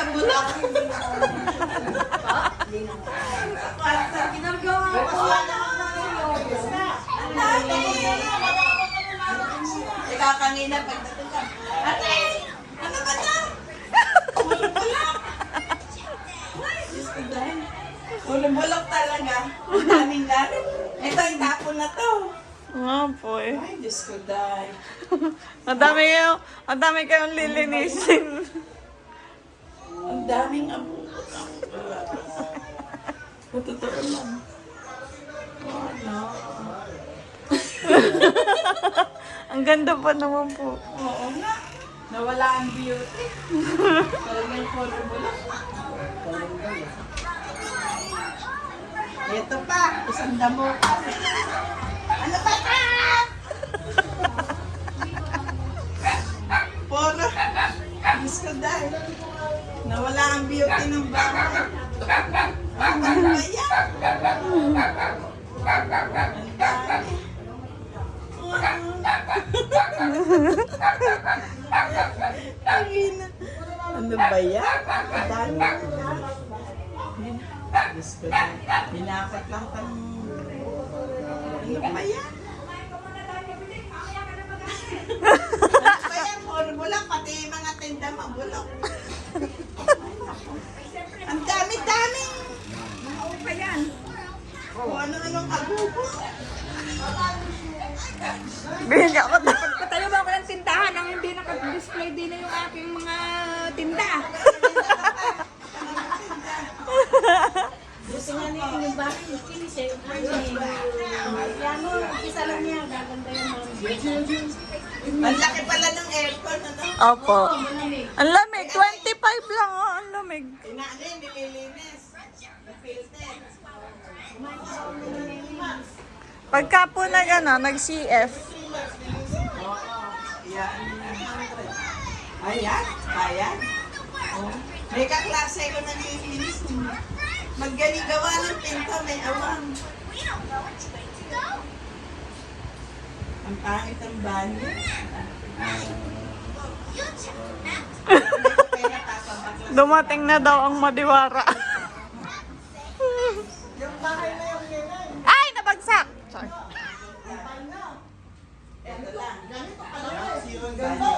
ng bulak. Ginagawa ko. Ikakangina pagdating ka. Ate! Ano ba ito? Puro bulak. Diyos ko dahil. Puro bulak talaga. Ang daming galit. Ito, itapon na to. Nga po eh. Ay, Diyos ko dahil. Ang dami kayong lilinisin. Ang daming abubot. Totoo lang. Oh, no. Ang ganda pa naman po. Oo nga. Nawala ang beauty. Talagang puro bulak. Ito pa. Isang damo pa. Ano ba ito? Puro. Diyos ko dahil. Nawala ang beauty ng bahay. Ano ba yan? Ang dami. Ano ba yan? Ang dami. Diyos ko dahil. Binakot lang kang... Ano ba yan? Ano ba yan? Puro bulak. Pati yung mga tinda mabulok. Ang dami-dami. Mga upa yan. O ano-anong agubo. Ganyan ako. Patayo ba ako ng tindahan ang hindi naka-display din na yung aking mga tinda. Gusto nga niya yung bakit yung kinis eh. Yan mo, isa lang niya. Gaganda yung mga. Ang laki pala ng aircon, ano? Opo. Ang lamig. 25 lang oh. Ang lamig. Inaano yun, nililinis. Filter. Pagka po nag-CF. Yan. Ayan, ayan. Oh. May kaklase ko ng nililinis. Magaling gawa ng pinto, may awang. Ang pangit ang banyo. Dumating na daw ang madiwara. Yung bahay na yung nilay. Ay! Nabagsak! Sorry. Ito lang. Banyo.